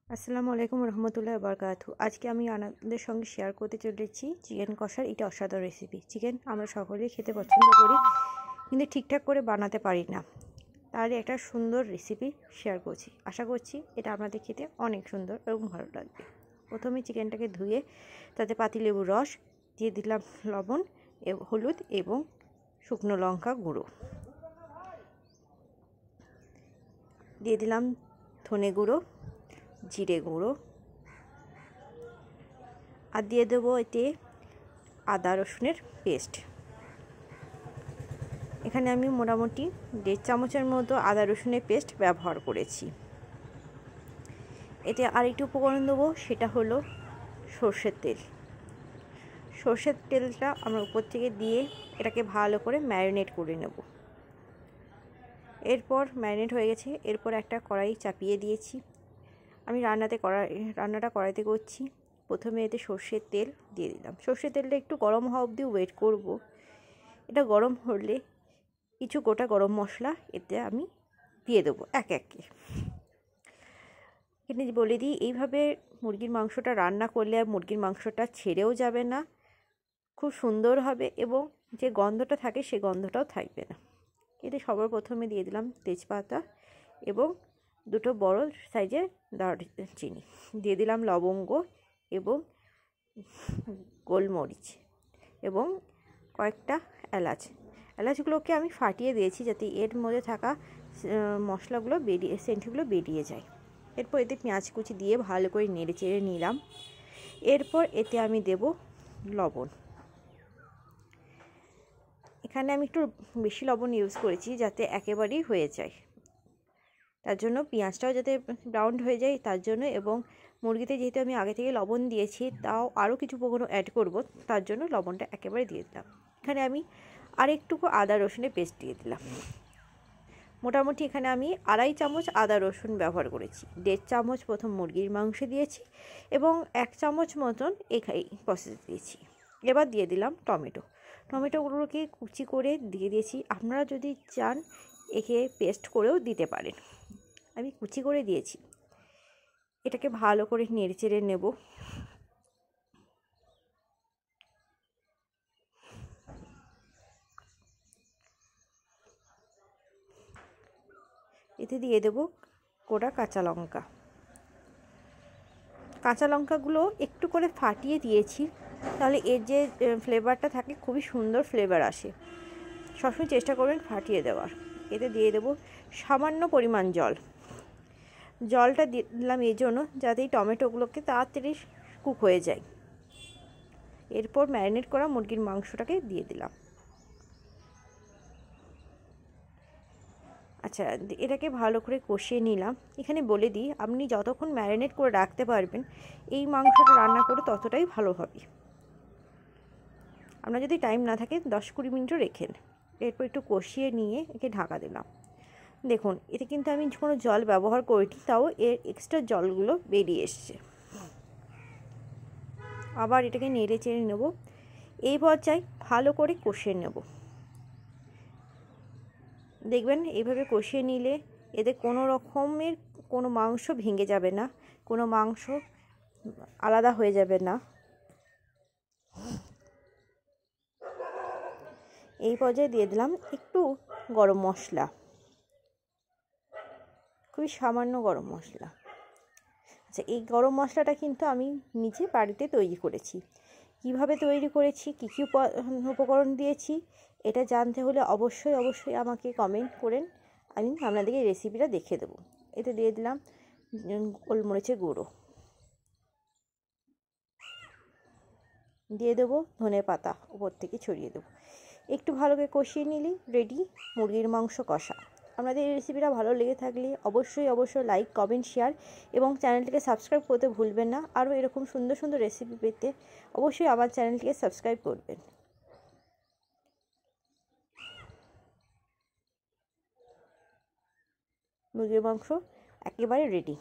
আসসালামু আলাইকুম রহমতুল্লাহ বারকাতু। আজকে আমি আপনাদের সঙ্গে শেয়ার করতে চলেছি চিকেন কষার এটা অসাধারণ রেসিপি। চিকেন আমরা সকলেই খেতে পছন্দ করি, কিন্তু ঠিকঠাক করে বানাতে পারি না। তার একটা সুন্দর রেসিপি শেয়ার করছি। আশা করছি এটা আপনাদের খেতে অনেক সুন্দর এবং ভালো লাগবে। প্রথমে চিকেনটাকে ধুয়ে তাতে পাতিলেবুর রস দিয়ে দিলাম, লবণ, হলুদ এবং শুকনো লঙ্কা গুঁড়ো দিয়ে দিলাম, ধনে গুঁড়ো, জিরে গুঁড়ো, আর দিয়ে দেবো এতে আদা রসুনের পেস্ট। এখানে আমি মোটামুটি 1.5 চামচের মতো আদা রসুনের পেস্ট ব্যবহার করেছি। এতে আরেকটি উপকরণ দেবো, সেটা হলো সর্ষের তেল। সর্ষের তেলটা আমরা উপর থেকে দিয়ে এটাকে ভালো করে ম্যারিনেট করে নেব। এরপর ম্যারিনেট হয়ে গেছে, এরপর একটা কড়াই চাপিয়ে দিয়েছি। আমি রান্নাটা কড়াইতে করছি। প্রথমে এতে সর্ষের তেল দিয়ে দিলাম। সর্ষের তেলটা একটু গরম হওয়া অবধি ওয়েট করব। এটা গরম হলে কিছু গোটা গরম মশলা এতে আমি দিয়ে দেবো এক একে। এখানে বলে দিই, এইভাবে মুরগির মাংসটা রান্না করলে মুরগির মাংসটা ছেড়েও যাবে না, খুব সুন্দর হবে এবং যে গন্ধটা থাকে সে গন্ধটাও থাকবে না। এতে সবার প্রথমে দিয়ে দিলাম তেজপাতা এবং 2 বড় সাইজের দারচিনি, দিয়ে দিলাম লবঙ্গ এবং গোলমরিচ এবং কয়েকটা এলাচগুলোকে আমি ফাটিয়ে দিয়েছি যাতে এর মধ্যে থাকা মশলাগুলো সেন্টগুলো বেরিয়ে যায়। এরপর এতে পেঁয়াজ কুচি দিয়ে ভালো করে নেড়ে চেড়ে নিলাম। এরপর এতে আমি দেব লবণ। এখানে আমি একটু বেশি লবণ ইউজ করেছি যাতে একেবারেই হয়ে যায়, তার জন্য পেঁয়াজটাও যাতে ব্রাউন হয়ে যায় তার জন্য, এবং মুরগিতে যেহেতু আমি আগে থেকে লবণ দিয়েছি তাও আরও কিছু উপকরণ অ্যাড করব, তার জন্য লবণটা একেবারে দিয়ে দিলাম। এখানে আমি আরেকটুকু আদা রসুনের পেস্ট দিয়ে দিলাম। মোটামুটি এখানে আমি 2.5 চামচ আদা রসুন ব্যবহার করেছি। 1.5 চামচ প্রথম মুরগির মাংসে দিয়েছি এবং 1 চামচ মতন এই প্রসেস দিয়েছি। এবার দিয়ে দিলাম টমেটোগুলোকে কুচি করে দিয়ে দিয়েছি। আপনারা যদি চান একে পেস্ট করেও দিতে পারেন, আমি কুচি করে দিয়েছি। এটাকে ভালো করে নেড়ে চেড়ে নেব। এতে দিয়ে দেব গোটা কাঁচা লঙ্কাগুলো একটু করে ফাটিয়ে দিয়েছি, তাহলে এর যে ফ্লেভারটা থাকে খুবই সুন্দর ফ্লেভার আসে। সবসময় চেষ্টা করবেন ফাটিয়ে দেওয়ার। এতে দিয়ে দেব সামান্য পরিমাণ জলটা দিলাম এই জন্য যাতে এই টমেটোগুলোকে তাড়াতাড়ি কুক হয়ে যায়। এরপর ম্যারিনেট করা মুরগির মাংসটাকে দিয়ে দিলাম। আচ্ছা, এটাকে ভালো করে কষিয়ে নিলাম। এখানে বলে দিই, আপনি যতক্ষণ ম্যারিনেট করে রাখতে পারবেন এই মাংসটা রান্না করে ততটাই ভালো হবে। আপনার যদি টাইম না থাকে 10-20 মিনিটও রেখেন। এরপর একটু কষিয়ে নিয়ে একে ঢাকা দিলাম। দেখুন, এতে কিন্তু আমি কোনো জল ব্যবহার করিনি, তাও এর এক্সট্রা জলগুলো বেরিয়ে এসছে। আবার এটাকে নেড়ে চেড়ে নেব। এই পর্যায়ে ভালো করে কষিয়ে নেব। দেখবেন এইভাবে কষিয়ে নিলে এতে কোনো রকমের কোনো মাংস ভেঙে যাবে না, কোনো মাংস আলাদা হয়ে যাবে না। এই পর্যায়ে দিয়ে দিলাম একটু গরম মশলা, খুবই সামান্য গরম মশলা। আচ্ছা, এই গরম মশলাটা কিন্তু আমি নিজে বাড়িতে তৈরি করেছি। কিভাবে তৈরি করেছি, কী কী উপকরণ দিয়েছি, এটা জানতে হলে অবশ্যই আমাকে কমেন্ট করেন, আমি আপনাদেরকে রেসিপিটা দেখিয়ে দেবো। এতে দিয়ে দিলাম গোলমরিচের গুঁড়ো, দিয়ে দেবো ধনে পাতা, উপর থেকে ছড়িয়ে দেবো। একটু ভালো করে কষিয়ে নিলেই রেডি মুরগির মাংস কষা। আপনাদের এই রেসিপিটা ভালো লেগে থাকলে অবশ্যই লাইক, কমেন্ট, শেয়ার এবং চ্যানেলটিকে সাবস্ক্রাইব করতে ভুলবেন না। আরও এরকম সুন্দর রেসিপি পেতে অবশ্যই আমার চ্যানেলটিকে সাবস্ক্রাইব করবেন। মুরগির মাংস একেবারে রেডি।